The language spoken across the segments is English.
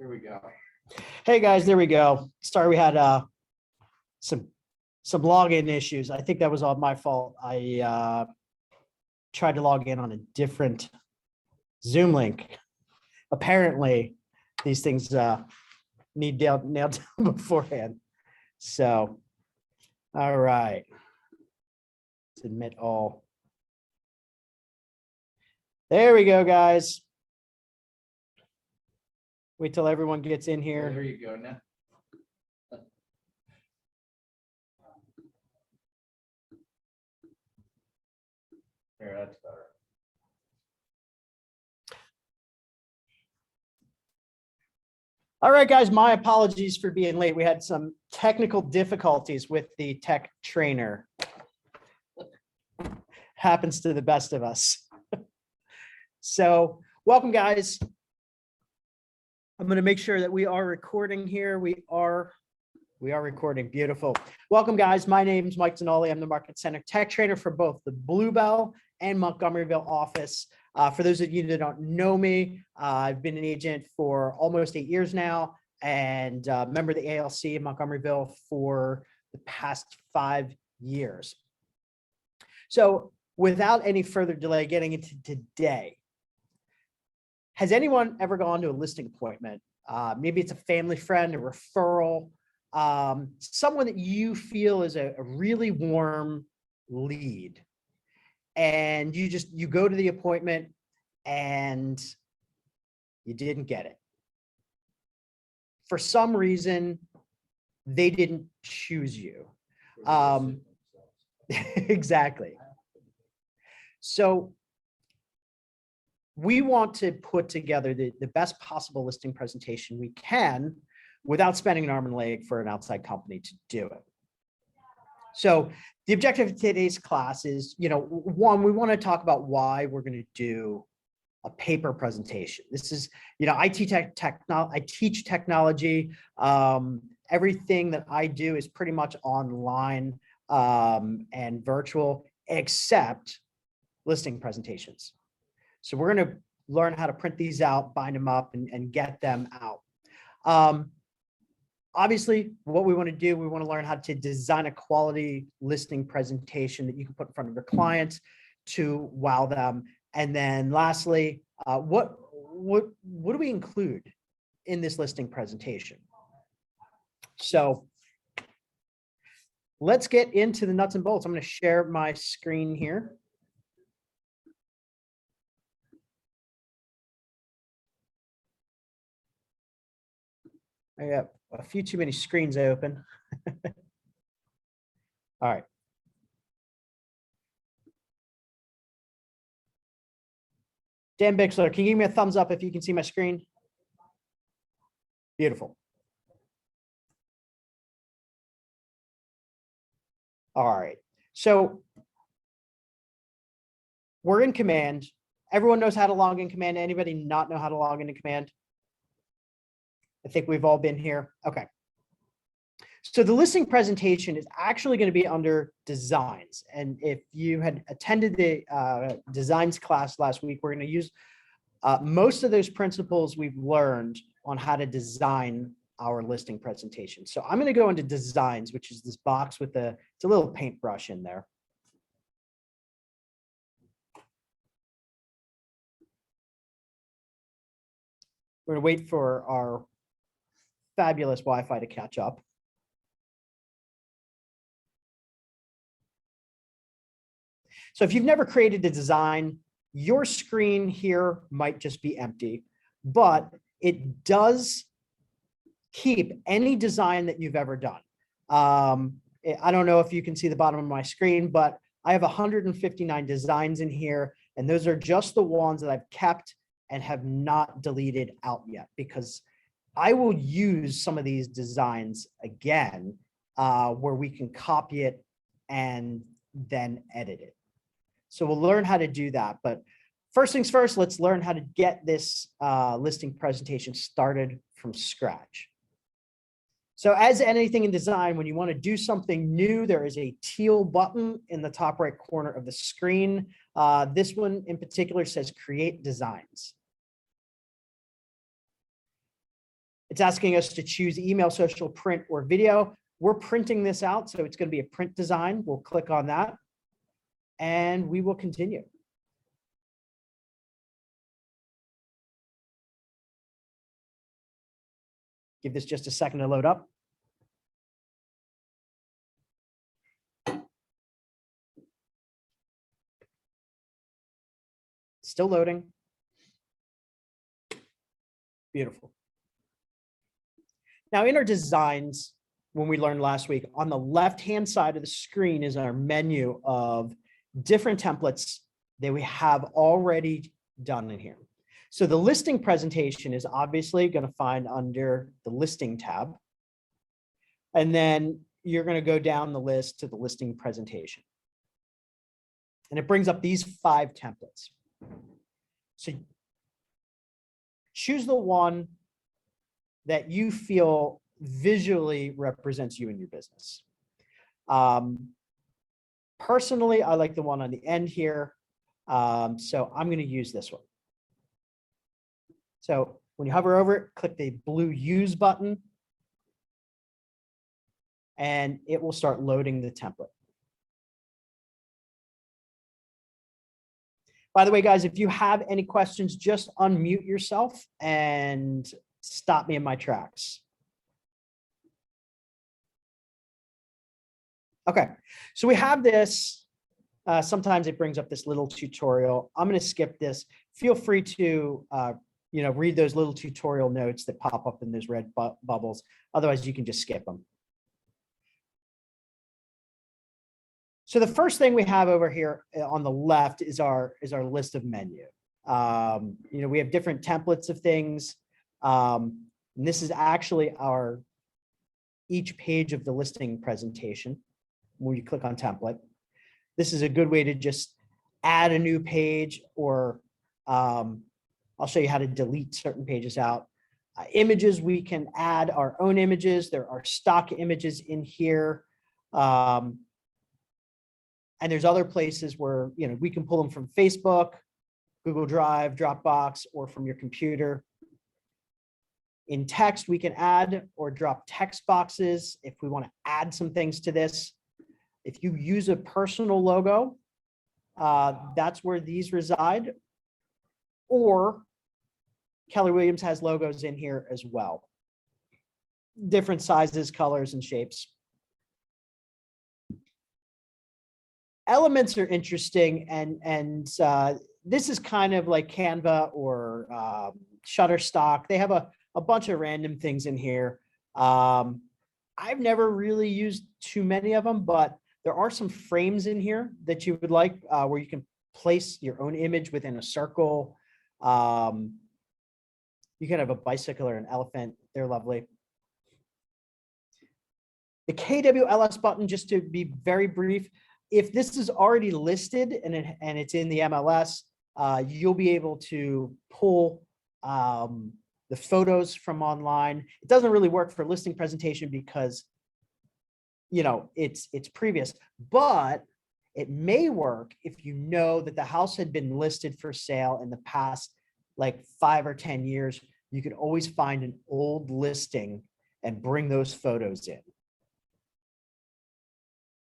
Here we go. Hey guys, there we go. Sorry, we had some login issues. I think that was all my fault. I tried to log in on a different Zoom link. Apparently, these things need nailed down beforehand. So, all right. Let's admit all. There we go, guys. Wait till everyone gets in here. There you go now. Here, that's better. All right, guys, my apologies for being late. We had some technical difficulties with the tech trainer. Happens to the best of us. So welcome, guys. I'm going to make sure that we are recording here. We are recording. Beautiful. Welcome, guys. My name is Mike Zanolli. I'm the Market Center Tech Trainer for both the Bluebell and Montgomeryville office. For those of you that don't know me, I've been an agent for almost 8 years now and member of the ALC in Montgomeryville for the past 5 years. So without any further delay, getting into today, has anyone ever gone to a listing appointment? Maybe it's a family friend, a referral, someone that you feel is a really warm lead. And you go to the appointment and you didn't get it. For some reason, they didn't choose you. Exactly. So we want to put together the best possible listing presentation we can without spending an arm and leg for an outside company to do it. So the objective of today's class is, one, we want to talk about why we're going to do a paper presentation. This is, I teach technology. Everything that I do is pretty much online and virtual, except listing presentations. So we're going to learn how to print these out, bind them up, and get them out. Obviously, what we want to do, we want to learn how to design a quality listing presentation that you can put in front of your clients to wow them. And then lastly, what do we include in this listing presentation? So let's get into the nuts and bolts. I'm going to share my screen here. I got a few too many screens open. All right. Dan Bixler, can you give me a thumbs up if you can see my screen? Beautiful. All right. So we're in Command. Everyone knows how to log in Command. Anybody not know how to log into Command? I think we've all been here. Okay. So the listing presentation is actually going to be under designs. And if you had attended the designs class last week, we're going to use most of those principles we've learned on how to design our listing presentation. So I'm going to go into designs, which is this box with it's a little paintbrush in there. We're going to wait for our fabulous Wi-Fi to catch up. So if you've never created a design, your screen here might just be empty, but it does keep any design that you've ever done. I don't know if you can see the bottom of my screen, but I have 159 designs in here, and those are just the ones that I've kept and have not deleted out yet, because I will use some of these designs again, where we can copy it and then edit it. So we'll learn how to do that. But first things first, let's learn how to get this listing presentation started from scratch. So as anything in design, when you want to do something new, there is a teal button in the top right corner of the screen. This one in particular says Create Designs. It's asking us to choose email, social, print, or video. We're printing this out, so it's going to be a print design. We'll click on that, and we will continue. Give this just a second to load up. Still loading. Beautiful. Now in our designs, when we learned last week, on the left-hand side of the screen is our menu of different templates that we have already done in here. So the listing presentation is obviously going to find under the listing tab. And then you're going to go down the list to the listing presentation. And it brings up these 5 templates. So choose the one that you feel visually represents you and your business. Personally, I like the one on the end here. So I'm going to use this one. So when you hover over it, click the blue Use button, and it will start loading the template. By the way, guys, if you have any questions, just unmute yourself and stop me in my tracks. Okay, so we have this. Sometimes it brings up this little tutorial. I'm going to skip this. Feel free to read those little tutorial notes that pop up in those red bubbles. Otherwise, you can just skip them. So the first thing we have over here on the left is our list of menu. We have different templates of things. And this is actually each page of the listing presentation. When you click on template, this is a good way to just add a new page, or I'll show you how to delete certain pages out. Images, we can add our own images. There are stock images in here. And there's other places where, we can pull them from Facebook, Google Drive, Dropbox, or from your computer. In text, we can add or drop text boxes if we want to add some things to this. If you use a personal logo, that's where these reside. Or Keller Williams has logos in here as well. Different sizes, colors, and shapes. Elements are interesting, and this is kind of like Canva or Shutterstock. They have a bunch of random things in here. I've never really used too many of them, but there are some frames in here that you would like, where you can place your own image within a circle. You can have a bicycle or an elephant. They're lovely. The KWLS button, just to be very brief, if this is already listed and it's in the MLS, you'll be able to pull the photos from online. It doesn't really work for listing presentation because, it's previous, but it may work if you know that the house had been listed for sale in the past, like 5 or 10 years. You can always find an old listing and bring those photos in.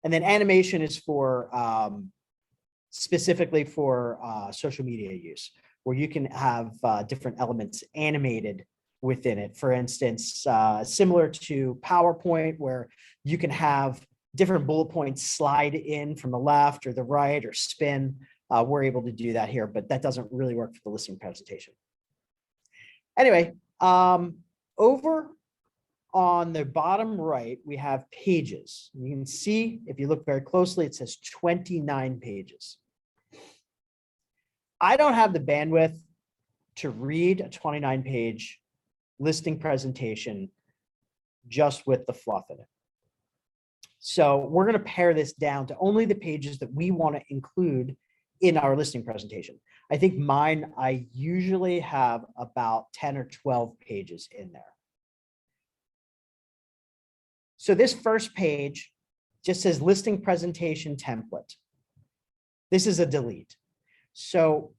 And then animation is for specifically for social media use, where you can have different elements animated within it. For instance, similar to PowerPoint, where you can have different bullet points slide in from the left or the right or spin. We're able to do that here, but that doesn't really work for the listing presentation. Anyway, over on the bottom right, we have pages. You can see, if you look very closely, it says 29 pages. I don't have the bandwidth to read a 29-page listing presentation just with the fluff in it. So we're going to pare this down to only the pages that we want to include in our listing presentation. I think I usually have about 10 or 12 pages in there. So this first page just says listing presentation template. This is a delete. So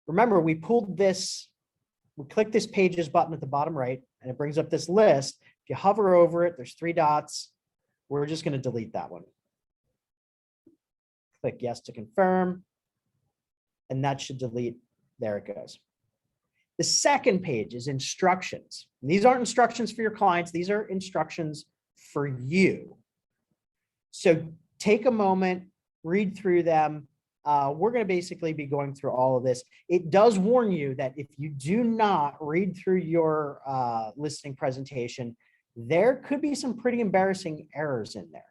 remember, we pulled this we click this pages button at the bottom right, and it brings up this list. If you hover over it, there's 3 dots. We're just going to delete that one. Click yes to confirm, and that should delete. There it goes. The second page is instructions. And these aren't instructions for your clients. These are instructions for you. So take a moment, read through them. We're going to basically be going through all of this. It does warn you that if you do not read through your listing presentation, there could be some pretty embarrassing errors in there.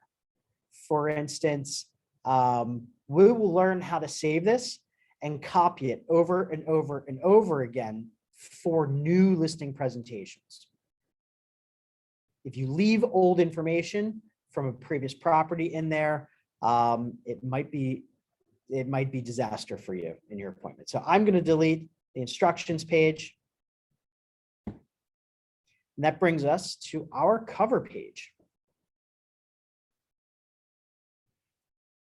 For instance, we will learn how to save this and copy it over and over and over again for new listing presentations. If you leave old information from a previous property in there, it might be disaster for you in your appointment. So I'm going to delete the instructions page. And that brings us to our cover page.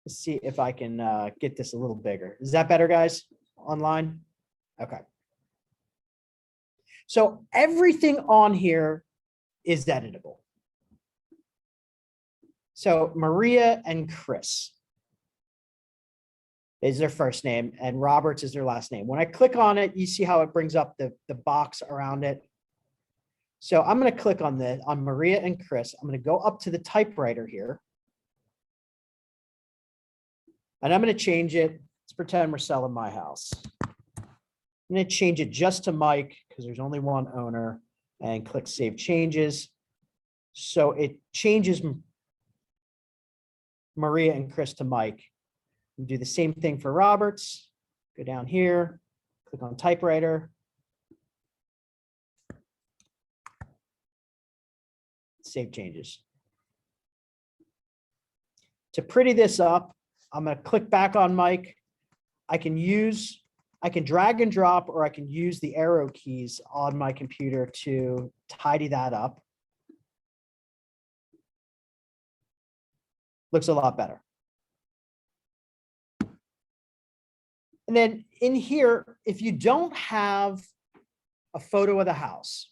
Let's see if I can get this a little bigger. Is that better, guys? Online? Okay. So everything on here is editable. So Maria and Chris is their first name, and Roberts is their last name. When I click on it, you see how it brings up the box around it. So I'm going to click on Maria and Chris. I'm going to go up to the typewriter here. And I'm going to change it. Let's pretend we're selling my house. I'm going to change it just to Mike because there's only one owner, and click Save Changes. So it changes Maria and Chris to Mike. We do the same thing for Roberts. Go down here, click on typewriter. Save changes. To pretty this up, I'm going to click back on Mike. I can drag and drop, or I can use the arrow keys on my computer to tidy that up. Looks a lot better. And then in here, if you don't have a photo of the house,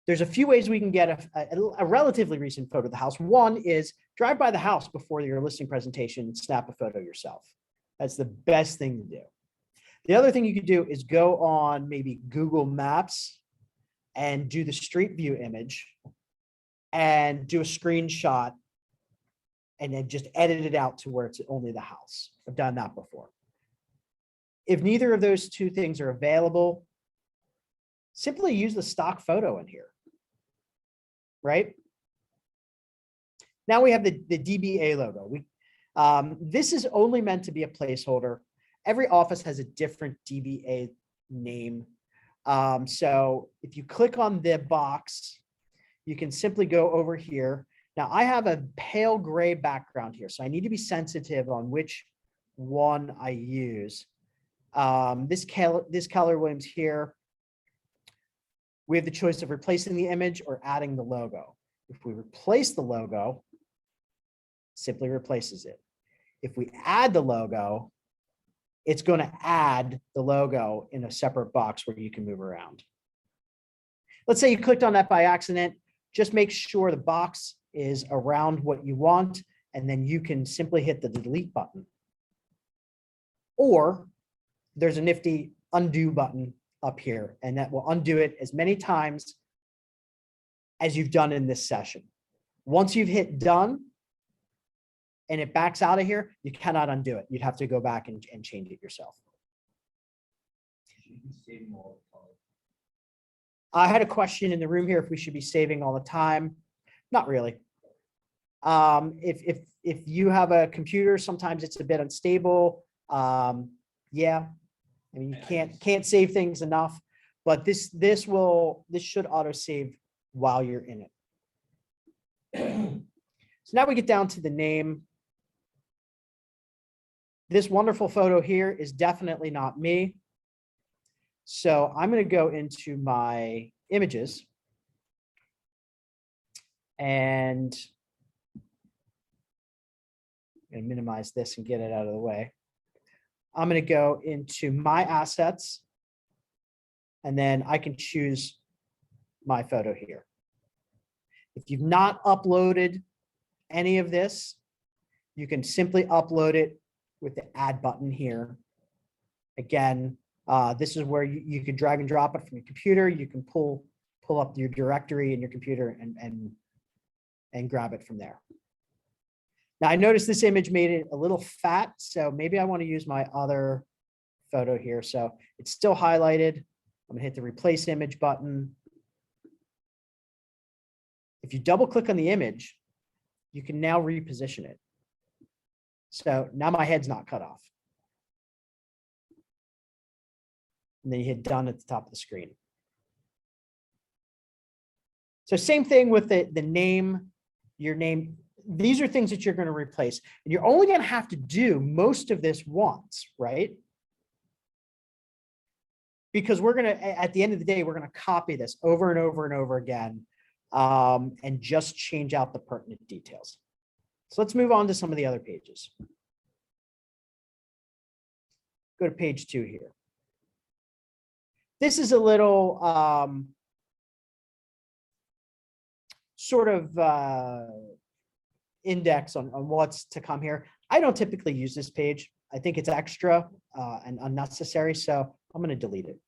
there's a few ways we can get a relatively recent photo of the house. One is drive by the house before your listing presentation and snap a photo yourself. That's the best thing to do. The other thing you could do is go on maybe Google Maps and do the street view image and do a screenshot and then just edit it out to where it's only the house. I've done that before. If neither of those two things are available, simply use the stock photo in here, right? Now we have the DBA logo. This is only meant to be a placeholder. Every office has a different DBA name. So if you click on the box, you can simply go over here. Now I have a pale gray background here, so I need to be sensitive on which one I use. This Keller Williams here, we have the choice of replacing the image or adding the logo. If we replace the logo, simply replaces it. If we add the logo, it's going to add the logo in a separate box where you can move around. Let's say you clicked on that by accident. Just make sure the box is around what you want, and then you can simply hit the delete button. Or there's a nifty undo button up here, and that will undo it as many times as you've done in this session. Once you've hit done and it backs out of here, you cannot undo it. You'd have to go back and change it yourself. I had a question in the room here if we should be saving all the time. Not really. If you have a computer, sometimes it's a bit unstable. Yeah, I mean, you can't save things enough, but this should auto save while you're in it. So now we get down to the name. This wonderful photo here is definitely not me. So I'm going to go into my images and I'm going to minimize this and get it out of the way. I'm going to go into my assets. and then I can choose my photo here. If you've not uploaded any of this, you can simply upload it with the add button here. Again, this is where you can drag and drop it from your computer. You can pull up your directory in your computer and grab it from there. Now I noticed this image made it a little fat, so maybe I want to use my other photo here. So it's still highlighted. I'm gonna hit the replace image button. If you double click on the image, you can now reposition it. So now my head's not cut off. And then you hit done at the top of the screen. So same thing with the name, your name. These are things that you're going to replace. And you're only going to have to do most of this once, right? Because we're going to, at the end of the day, we're going to copy this over and over and over again and just change out the pertinent details. So let's move on to some of the other pages. Go to page 2 here. This is a little sort of index on what's to come here. I don't typically use this page. I think it's extra and unnecessary, so I'm going to delete it.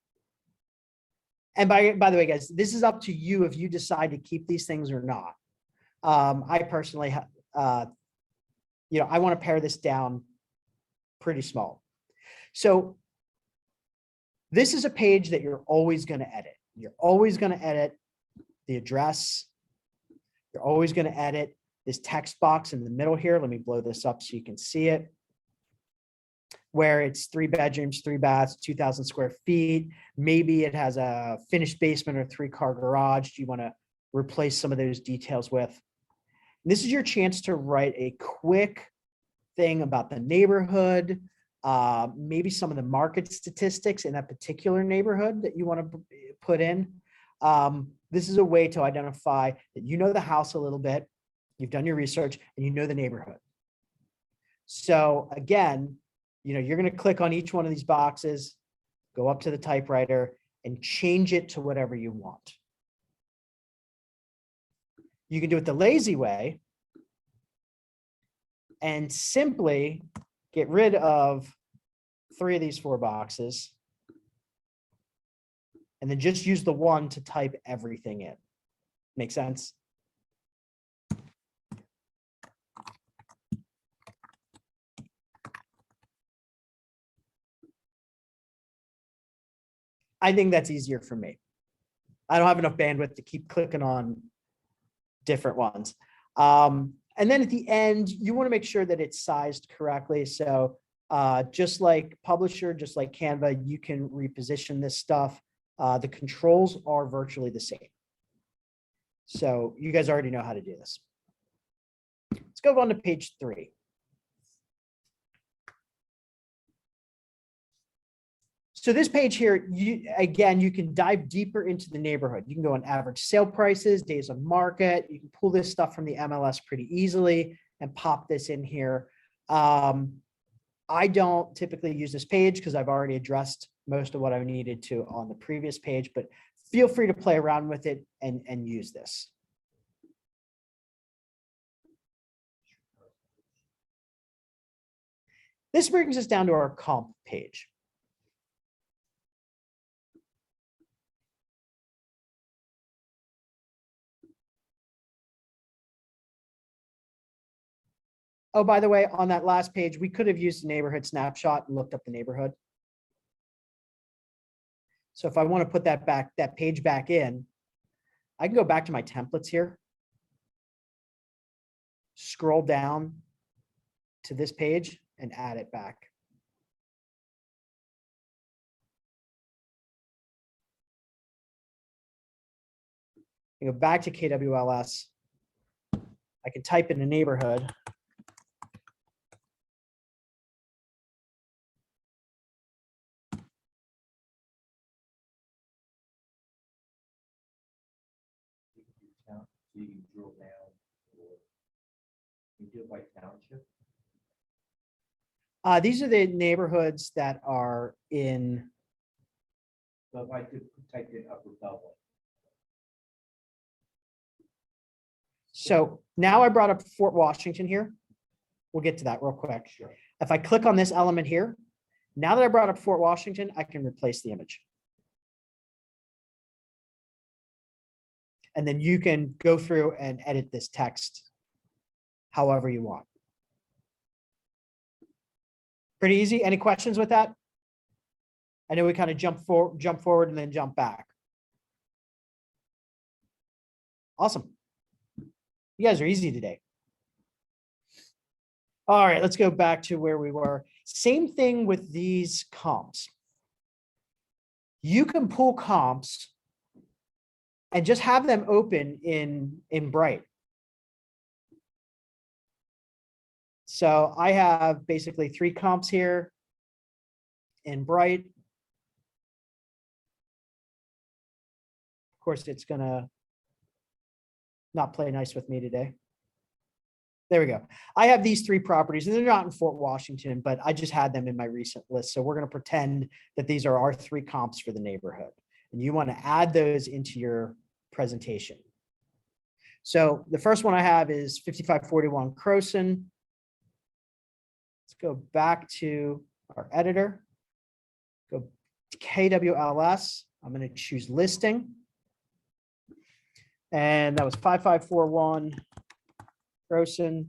And by the way, guys, this is up to you if you decide to keep these things or not. I personally, I want to pare this down pretty small. So this is a page that you're always going to edit. You're always going to edit the address. You're always going to edit this text box in the middle here. Let me blow this up so you can see it. Where it's 3 bedrooms, 3 baths, 2,000 square feet. Maybe it has a finished basement or 3-car garage. Do you want to replace some of those details with? This is your chance to write a quick thing about the neighborhood, maybe some of the market statistics in that particular neighborhood that you want to put in. This is a way to identify that you know the house a little bit, you've done your research, and you know the neighborhood. So again, you're going to click on each one of these boxes, go up to the typewriter, and change it to whatever you want. You can do it the lazy way and simply get rid of 3 of these 4 boxes and then just use the one to type everything in. Make sense? I think that's easier for me. I don't have enough bandwidth to keep clicking on different ones. And then at the end, you want to make sure that it's sized correctly. So just like Publisher, just like Canva, you can reposition this stuff. The controls are virtually the same. So you guys already know how to do this. Let's go on to page 3. So this page here, you can dive deeper into the neighborhood. You can go on average sale prices, days on market. You can pull this stuff from the MLS pretty easily and pop this in here. I don't typically use this page because I've already addressed most of what I needed to on the previous page, but feel free to play around with it and use this. This brings us down to our comp page. Oh, by the way, on that last page, we could have used a neighborhood snapshot and looked up the neighborhood. So if I want to put that page back in, I can go back to my templates here, scroll down to this page and add it back. I go back to KWLS. I can type in a neighborhood. So you can drill down, or you do it by township. These are the neighborhoods that are in So if I could type in Upper Belleville. So now I brought up Fort Washington here. We'll get to that real quick. Sure. If I click on this element here, now that I brought up Fort Washington, I can replace the image. And then you can go through and edit this text however you want. Pretty easy. Any questions with that? I know we kind of jump forward and then jump back. Awesome. You guys are easy today. All right, let's go back to where we were. Same thing with these comps. You can pull comps and just have them open in Bright. So I have basically 3 comps here in Bright. Of course, it's gonna not play nice with me today. There we go. I have these 3 properties, and they're not in Fort Washington, but I just had them in my recent list. So we're going to pretend that these are our 3 comps for the neighborhood, and you want to add those into your presentation. So the first one I have is 5541 Croson. Let's go back to our editor. Go to KWLS. I'm going to choose listing. And that was 5541 Croson.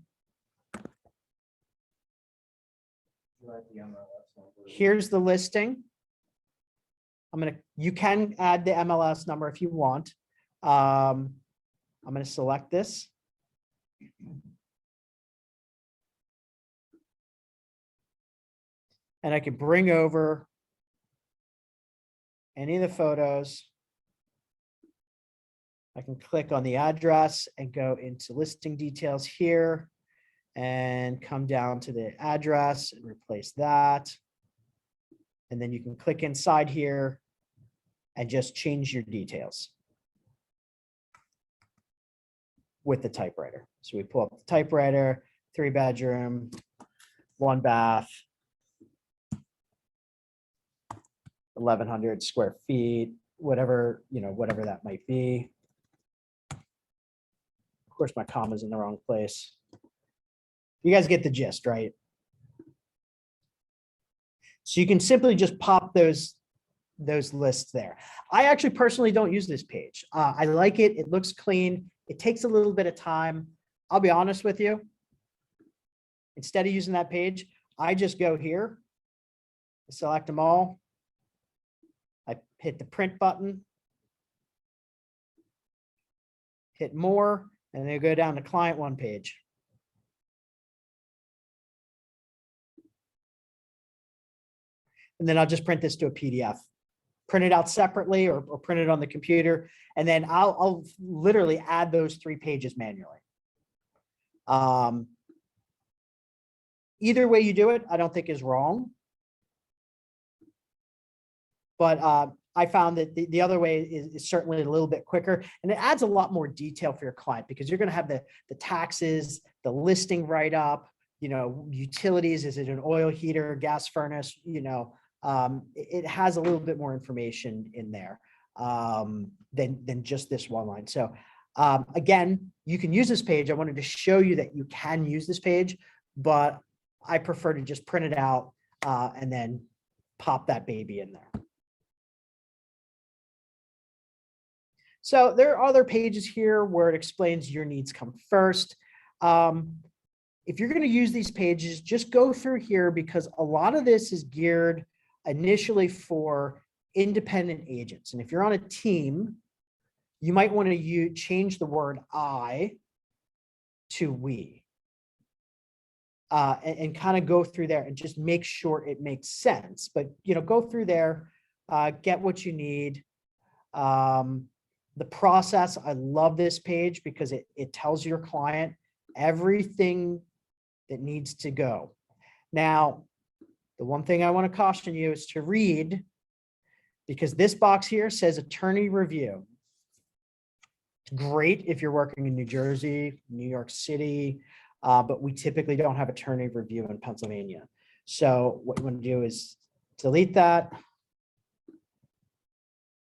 Here's the listing. You can add the MLS number if you want. I'm going to select this. And I can bring over any of the photos. I can click on the address and go into listing details here and come down to the address and replace that. And then you can click inside here and just change your details with the typewriter. So we pull up the typewriter, 3-bedroom, 1 bath, 1,100 square feet, whatever, whatever that might be. Of course, my comma's in the wrong place. You guys get the gist, right? So you can simply just pop those lists there. I actually personally don't use this page. I like it. It looks clean. It takes a little bit of time. I'll be honest with you. Instead of using that page, I just go here, select them all. I hit the print button, hit more, and then go down to client 1 page. And then I'll just print this to a PDF, print it out separately or print it on the computer. And then I'll literally add those 3 pages manually. Either way you do it, I don't think is wrong. But I found that the other way is certainly a little bit quicker, and it adds a lot more detail for your client because you're going to have the taxes, the listing write-up, utilities. Is it an oil heater, gas furnace? It has a little bit more information in there than just this one line. So again, you can use this page. I wanted to show you that you can use this page, but I prefer to just print it out and then pop that baby in there. So there are other pages here where it explains your needs come first. If you're going to use these pages, just go through here because a lot of this is geared initially for independent agents. And if you're on a team, you might want to change the word I to we. And kind of go through there and just make sure it makes sense. But, go through there, get what you need. The process, I love this page because it tells your client everything that needs to go. Now, the one thing I want to caution you is to read, because this box here says attorney review. It's great if you're working in New Jersey, New York City, but we typically don't have attorney review in Pennsylvania. So what you want to do is delete that.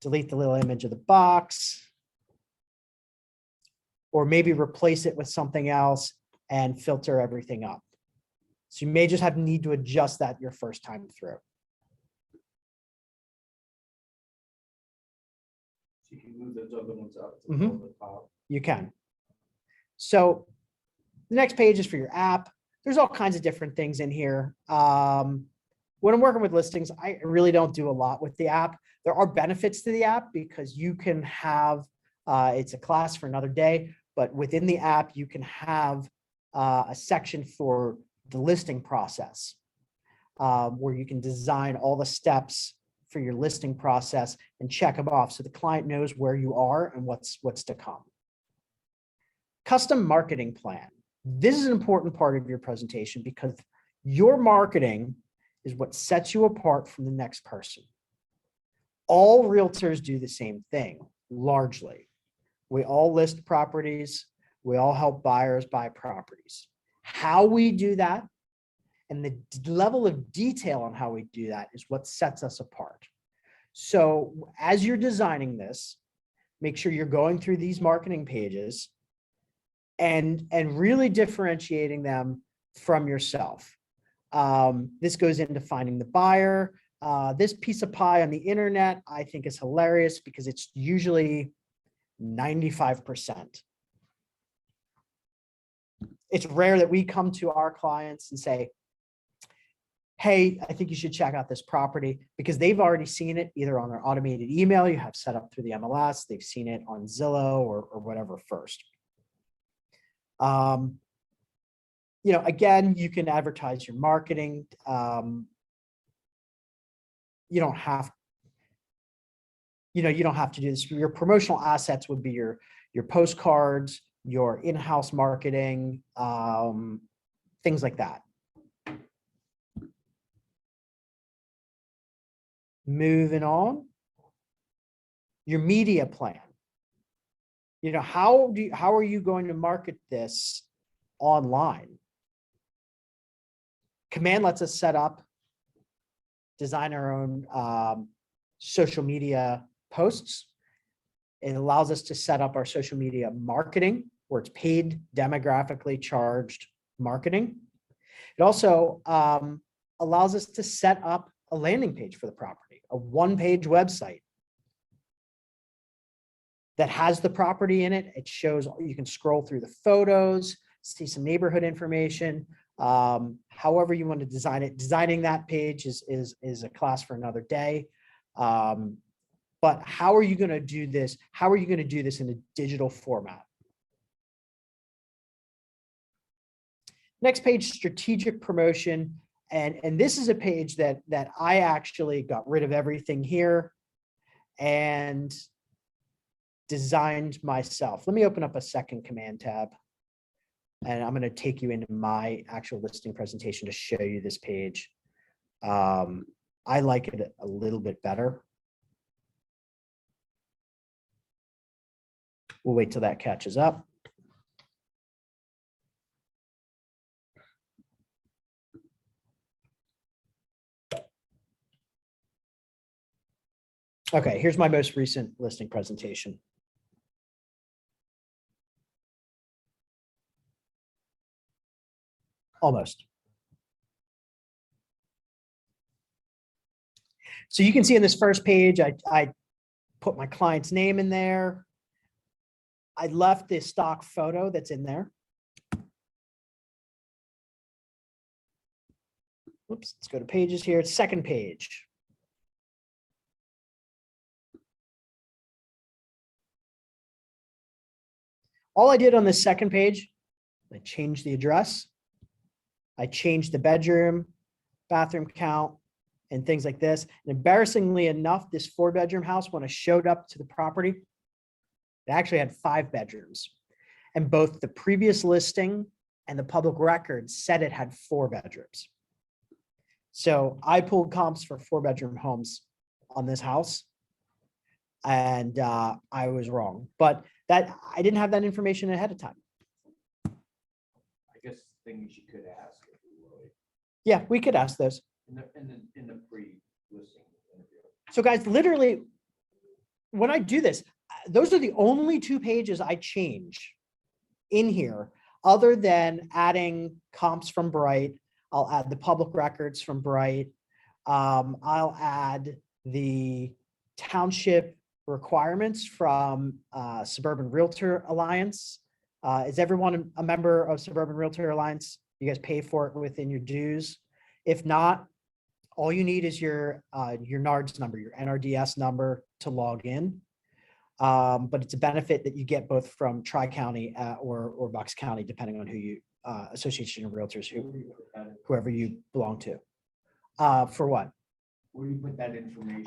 delete the little image of the box, or maybe replace it with something else and filter everything up. So you may just need to adjust that your first time through. So you can move those other ones up to Mhm. the top. You can. So the next page is for your app. There's all kinds of different things in here. When I'm working with listings, I really don't do a lot with the app. There are benefits to the app because you can have, it's a class for another day, but within the app, you can have a section for the listing process, where you can design all the steps for your listing process and check them off so the client knows where you are and what's to come. Custom marketing plan. This is an important part of your presentation because your marketing is what sets you apart from the next person. All realtors do the same thing, largely. We all list properties. We all help buyers buy properties. How we do that and the level of detail on how we do that is what sets us apart. So as you're designing this, make sure you're going through these marketing pages and really differentiating them from yourself. This goes into finding the buyer. This piece of pie on the internet, I think is hilarious because it's usually 95%. It's rare that we come to our clients and say, hey, I think you should check out this property, because they've already seen it either on their automated email you have set up through the MLS, they've seen it on Zillow or whatever first. You know, again, you can advertise your marketing. You don't have, you don't have to do this. Your promotional assets would be your postcards, your in-house marketing, things like that. Moving on, your media plan. You know, how are you going to market this online? Command lets us set up, design our own social media posts. It allows us to set up our social media marketing, where it's paid, demographically charged marketing. It also allows us to set up a landing page for the property, a one-page website that has the property in it. It shows, you can scroll through the photos, see some neighborhood information, however you want to design it. Designing that page is a class for another day. But how are you going to do this? How are you going to do this in a digital format? Next page, strategic promotion. And this is a page that I actually got rid of everything here and designed myself. Let me open up a second command tab. And I'm going to take you into my actual listing presentation to show you this page. I like it a little bit better. We'll wait till that catches up. Okay, here's my most recent listing presentation. Almost. So you can see in this first page, I put my client's name in there. I left this stock photo that's in there. Oops, let's go to pages here. Second page. All I did on this second page, I changed the address. I changed the bedroom, bathroom count, and things like this. And embarrassingly enough, this 4-bedroom house, when I showed up to the property, it actually had 5 bedrooms. And both the previous listing and the public record said it had 4 bedrooms. So I pulled comps for 4-bedroom homes on this house, and I was wrong. But that I didn't have that information ahead of time. I guess things you could ask if you really, Yeah, we could ask those. in the pre-listing interview. So guys, literally, when I do this, those are the only 2 pages I change in here, other than adding comps from Bright. I'll add the public records from Bright. I'll add the township requirements from Suburban Realtor Alliance. Is everyone a member of Suburban Realtor Alliance? You guys pay for it within your dues. If not, all you need is your NARDS number, your NRDS number to log in. But it's a benefit that you get both from Tri-County or Bucks County, depending on who you, Association of Realtors, whoever you belong to. For what? Where do you put that information?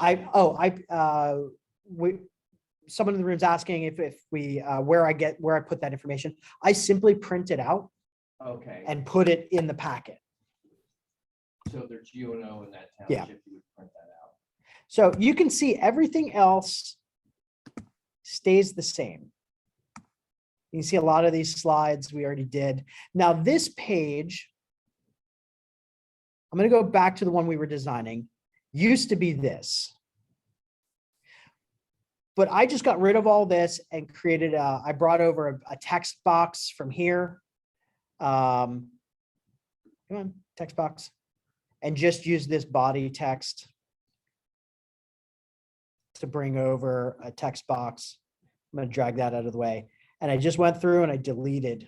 Someone in the room's asking if we, where I put that information. I simply print it out Okay, and put it in the packet. so there's UNO in that Yeah. township, you would print that out. So you can see everything else stays the same. You can see a lot of these slides we already did. Now this page, I'm going to go back to the one we were designing, used to be this. But I just got rid of all this and created I brought over a text box from here. Come on, text box. And just use this body text to bring over a text box. I'm going to drag that out of the way. And I just went through and I deleted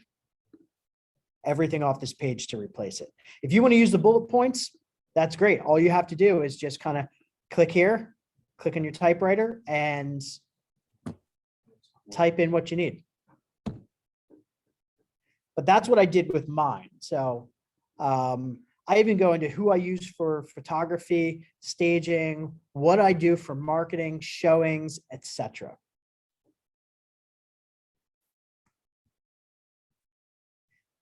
everything off this page to replace it. If you want to use the bullet points, that's great. All you have to do is just kind of click here, click on your typewriter, and type in what you need. But that's what I did with mine. So I even go into who I use for photography, staging, what I do for marketing, showings, etc.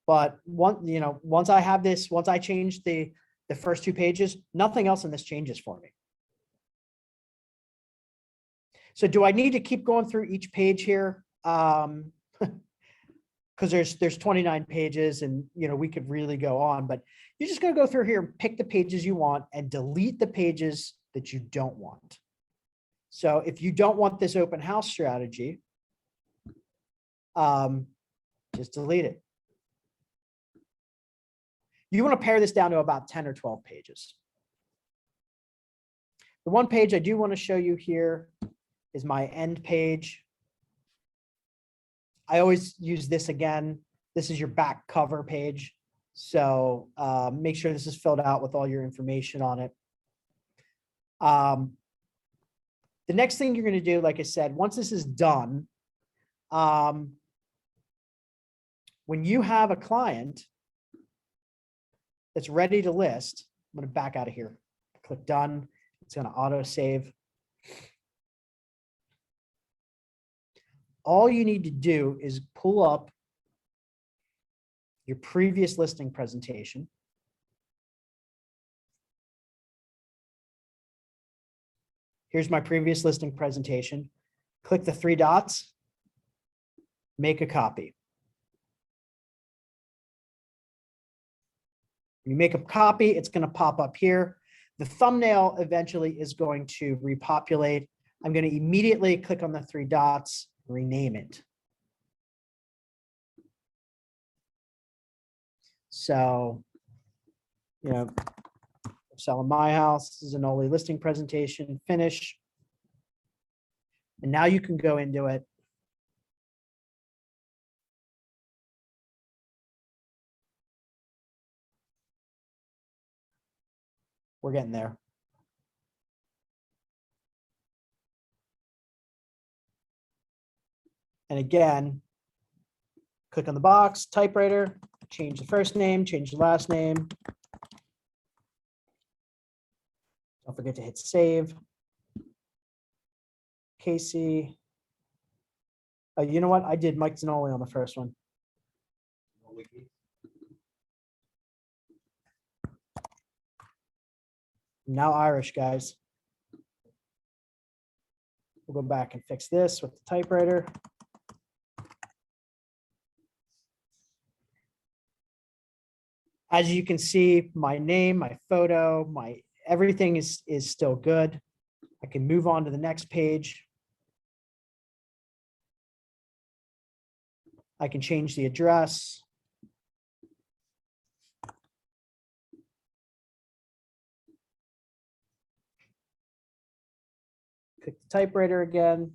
But once I have this, once I change the first 2 pages, nothing else in this changes for me. So do I need to keep going through each page here? Because there's 29 pages and we could really go on, but you're just going to go through here and pick the pages you want and delete the pages that you don't want. So if you don't want this open house strategy, just delete it. You want to pare this down to about 10 or 12 pages. The one page I do want to show you here is my end page. I always use this again. This is your back cover page. So make sure this is filled out with all your information on it. The next thing you're going to do, like I said, once this is done, when you have a client that's ready to list, I'm going to back out of here. Click done. It's going to auto save. All you need to do is pull up your previous listing presentation. Here's my previous listing presentation. Click the 3 dots, make a copy. You make a copy, it's going to pop up here. The thumbnail eventually is going to repopulate. I'm going to immediately click on the 3 dots, rename it. So, selling my house, Zanolli listing presentation, finish. And now you can go into it. We're getting there. And again, click on the box, typewriter, change the first name, change the last name. Don't forget to hit save. Casey. You know what? I did Mike Zanolli on the first one. I'm now Irish, guys. We'll go back and fix this with the typewriter. As you can see, my name, my photo, my everything is still good. I can move on to the next page. I can change the address. Click the typewriter again.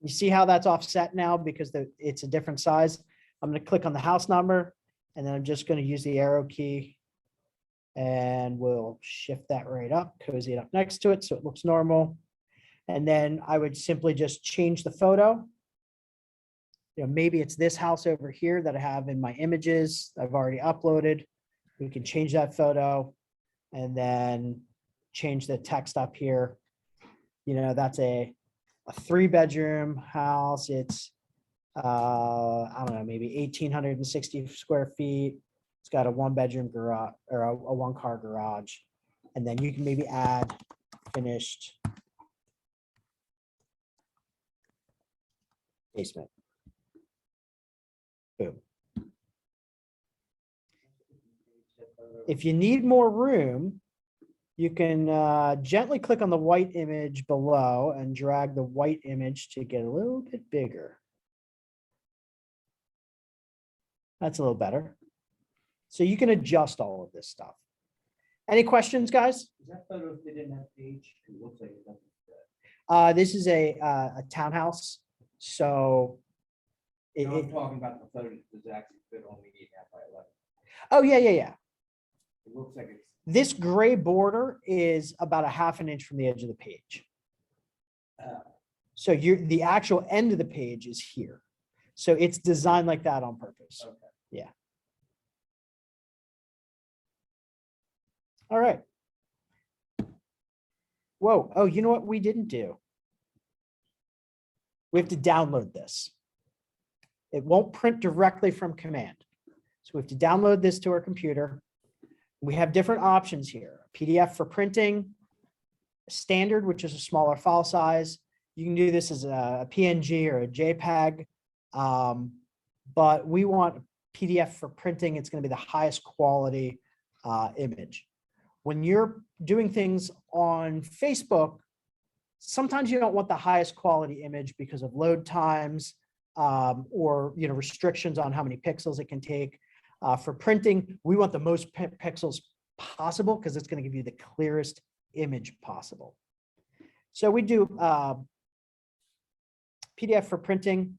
You see how that's offset now because it's a different size. I'm going to click on the house number and then I'm just going to use the arrow key and we'll shift that right up, cozy it up next to it so it looks normal. And then I would simply just change the photo. You know, maybe it's this house over here that I have in my images I've already uploaded. We can change that photo and then change the text up here. You know, that's a 3-bedroom house. It's, I don't know, maybe 1,860 square feet. It's got a 1-bedroom garage or a 1-car garage. And then you can maybe add finished basement. Boom. If you need more room, you can gently click on the white image below and drag the white image to get a little bit bigger. That's a little better. So you can adjust all of this stuff. Any questions, guys? Is that photo fit in that page? It looks like it doesn't fit. This is a townhouse, so. No, I'm talking about the photo that does actually fit on the 8.5 by 11. Oh, yeah. It looks like it's. This gray border is about 1/2 inch from the edge of the page. So the actual end of the page is here. So it's designed like that on purpose. Okay. Yeah. All right. Whoa. Oh, you know what we didn't do? We have to download this. It won't print directly from command. So we have to download this to our computer. We have different options here. PDF for printing, standard, which is a smaller file size. You can do this as a PNG or a JPEG, but we want PDF for printing. It's going to be the highest quality image. When you're doing things on Facebook, sometimes you don't want the highest quality image because of load times or restrictions on how many pixels it can take. For printing, we want the most pixels possible because it's going to give you the clearest image possible. So we do PDF for printing.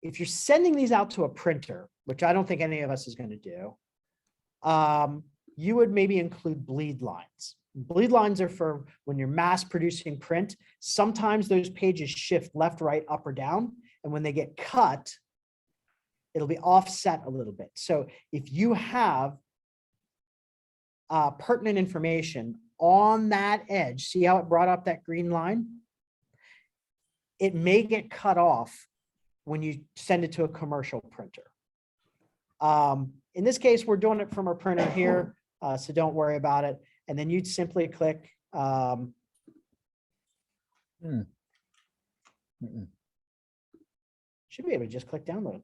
If you're sending these out to a printer, which I don't think any of us is going to do, you would maybe include bleed lines. Bleed lines are for when you're mass producing print. Sometimes those pages shift left, right, up, or down. And when they get cut, it'll be offset a little bit. So if you have pertinent information on that edge, see how it brought up that green line? It may get cut off when you send it to a commercial printer. In this case, we're doing it from our printer here, so don't worry about it. And then you'd simply click. Should be able to just click download.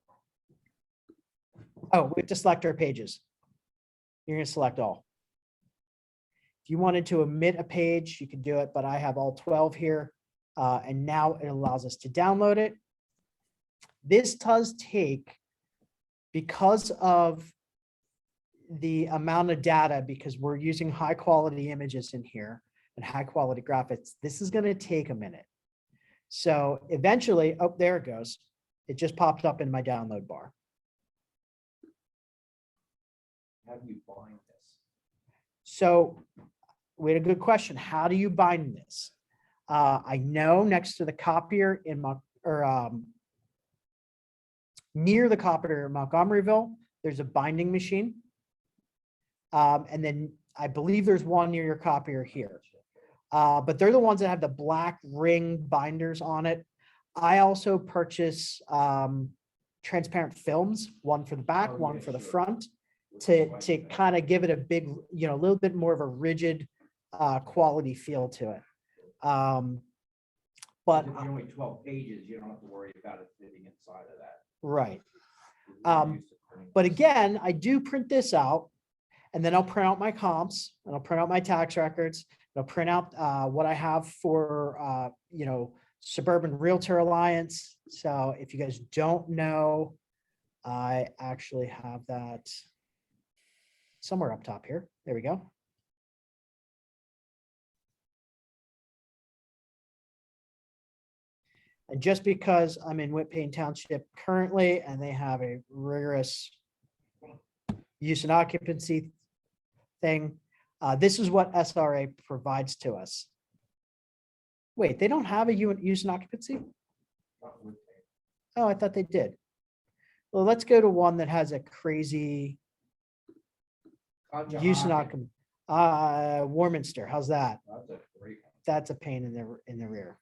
Oh, we have to select our pages. You're going to select all. If you wanted to omit a page, you could do it, but I have all 12 here. And now it allows us to download it. This does take, because of the amount of data, because we're using high quality images in here and high quality graphics, this is going to take a minute. So eventually, oh, there it goes. It just popped up in my download bar. How do you bind this? So we had a good question. How do you bind this? I know next to the copier in near the copier in Montgomeryville, there's a binding machine. And then I believe there's one near your copier here. But they're the ones that have the black ring binders on it. I also purchase transparent films, one for the back, one for the front, to kind of give it a big, a little bit more of a rigid quality feel to it. But if you're only 12 pages, you don't have to worry about it fitting inside of that. Right. But again, I do print this out, and then I'll print out my comps, and I'll print out my tax records, It'll print out what I have for, Suburban Realtor Alliance. So if you guys don't know, I actually have that somewhere up top here. There we go. And just because I'm in Whitpain Township currently, and they have a rigorous use and occupancy thing, this is what SRA provides to us. Wait, they don't have a use and occupancy? Oh, I thought they did. Well, let's go to one that has a crazy use and occupancy. Warminster, how's that? That's a great one. That's a pain in the rear.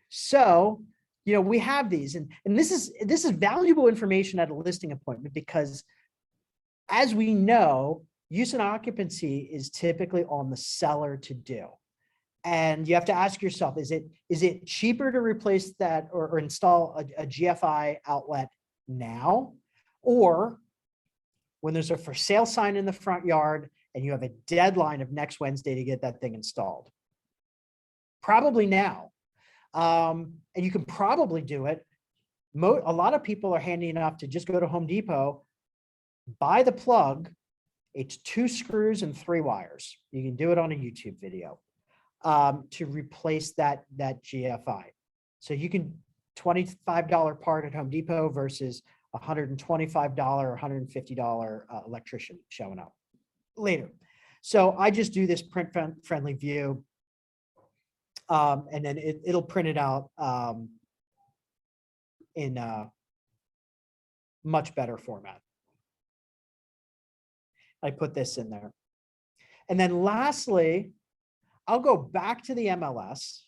So, we have these, and this is valuable information at a listing appointment, because as we know, use and occupancy is typically on the seller to do. And you have to ask yourself, is it cheaper to replace that or install a GFI outlet now, or when there's a for sale sign in the front yard and you have a deadline of next Wednesday to get that thing installed? Probably now. And you can probably do it. A lot of people are handy enough to just go to Home Depot, buy the plug. It's 2 screws and 3 wires. You can do it on a YouTube video to replace that GFI. So you can $25 part at Home Depot versus $125 or $150 electrician showing up later. So I just do this print friendly view. And then it'll print it out in a much better format. I put this in there. And then lastly, I'll go back to the MLS.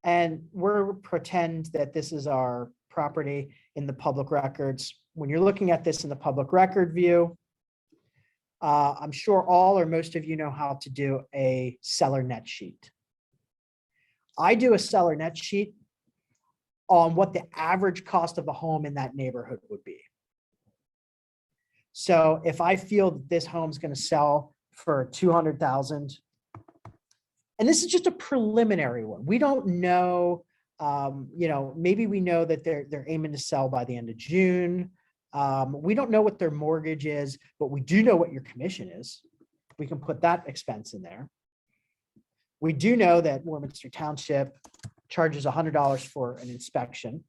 And we'll pretend that this is our property in the public records. When you're looking at this in the public record view, I'm sure all or most of you know how to do a seller net sheet. I do a seller net sheet on what the average cost of a home in that neighborhood would be. So if I feel that this home's going to sell for $200,000, and this is just a preliminary one, we don't know, maybe we know that they're aiming to sell by the end of June. We don't know what their mortgage is, but we do know what your commission is. We can put that expense in there. We do know that Warminster Township charges $100 for an inspection.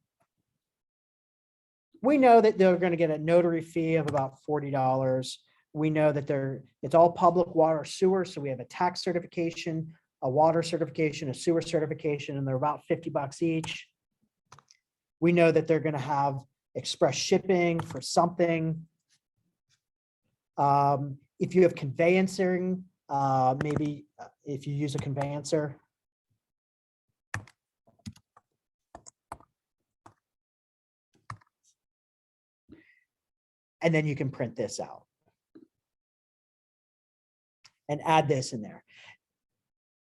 We know that they're going to get a notary fee of about $40. We know that it's all public water sewer. So we have a tax certification, a water certification, a sewer certification, and they're about $50 each. We know that they're going to have express shipping for something. If you have conveyancing, maybe if you use a conveyancer. And then you can print this out and add this in there.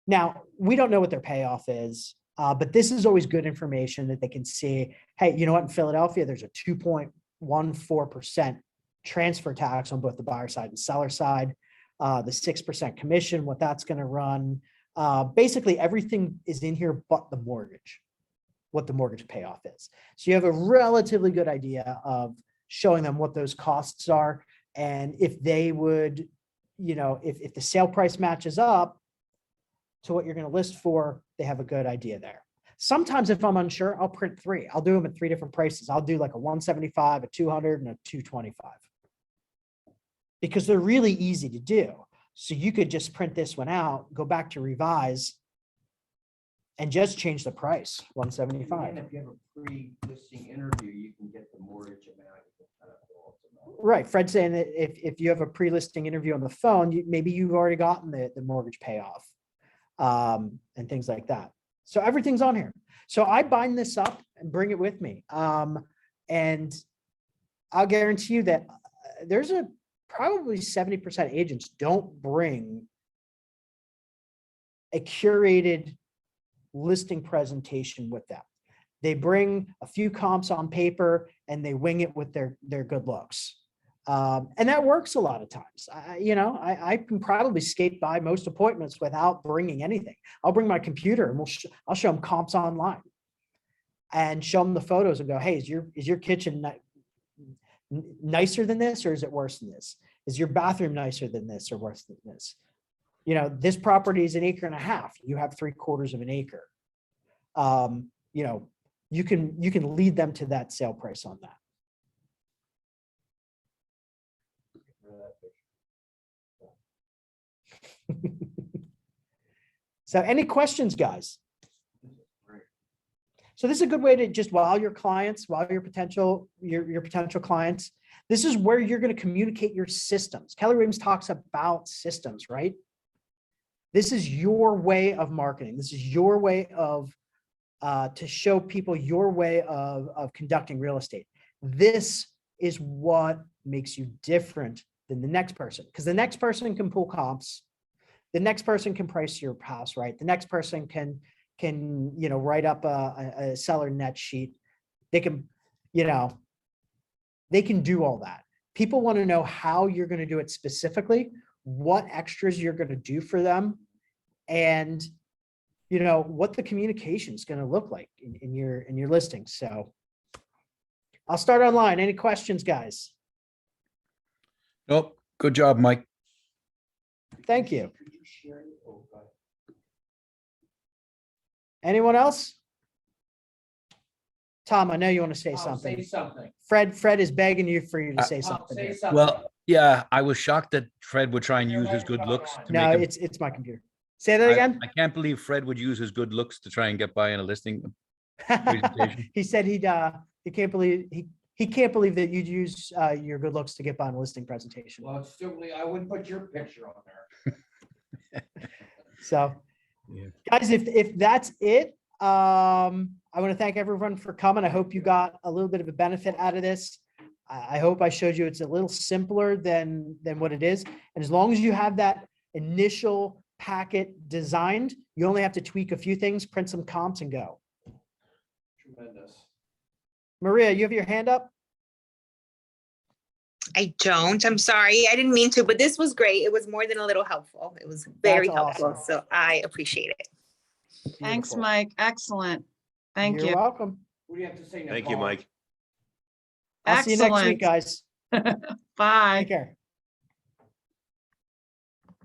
Now, we don't know what their payoff is, but this is always good information that they can see. Hey, you know what? In Philadelphia, there's a 2.14% transfer tax on both the buyer side and seller side, the 6% commission, what that's going to run. Basically, everything is in here but the mortgage, what the mortgage payoff is. So you have a relatively good idea of showing them what those costs are. And if they would, if the sale price matches up to what you're going to list for, they have a good idea there. Sometimes if I'm unsure, I'll print 3. I'll do them at 3 different prices. I'll do like a 175, a 200, and a 225 because they're really easy to do. So you could just print this one out, go back to revise, and just change the price, 175. And if you have a pre-listing interview, you can get the mortgage amount. Right. Fred's saying that if you have a pre-listing interview on the phone, maybe you've already gotten the mortgage payoff and things like that. So everything's on here. So I bind this up and bring it with me. And I'll guarantee you that there's probably 70% agents don't bring a curated listing presentation with them. They bring a few comps on paper and they wing it with their good looks. And that works a lot of times. I can probably skate by most appointments without bringing anything. I'll bring my computer and I'll show them comps online and show them the photos and go, hey, is your kitchen nicer than this, or is it worse than this? Is your bathroom nicer than this or worse than this? This property is 1.5 acres. You have 3/4 of an acre. You can lead them to that sale price on that. So any questions, guys? So this is a good way to just while your potential clients, this is where you're going to communicate your systems. Keller Williams talks about systems, right? This is your way of marketing. This is your way of to show people your way of conducting real estate. This is what makes you different than the next person, because the next person can pull comps. The next person can price your house right. The next person can write up a seller net sheet. They can do all that. People want to know how you're going to do it specifically, what extras you're going to do for them, and what the communication is going to look like in your listing. So I'll start online. Any questions, guys? Nope. Good job, Mike. Thank you. Could you share it? Oh, go ahead. Anyone else? Tom, I know you want to say I'll something. Say something. Fred is begging you for you to say I'll something. say here. something. Well, yeah, I was shocked that Fred would try and use his good looks to No, make him. it's my computer. Say that again. I can't believe Fred would use his good looks to try and get by in a listing presentation. He said he can't believe he can't believe that you'd use your good looks to get by on a listing presentation. Well, it's still, I wouldn't put your picture on there. So, Yeah. guys, if that's it, I want to thank everyone for coming. I hope you got a little bit of a benefit out of this. I hope I showed you it's a little simpler than what it is. And as long as you have that initial packet designed, you only have to tweak a few things, print some comps, and go. Tremendous. Maria, you have your hand up? I don't. I'm sorry. I didn't mean to, but this was great. It was more than a little helpful. It was very That's helpful. awesome. So I appreciate it. Thanks, Beautiful. Mike. Excellent. Thank You're you. welcome. What do you have to say? Thank you, Nicole? Mike. I'll see you next week, Excellent. guys. Bye. Take care.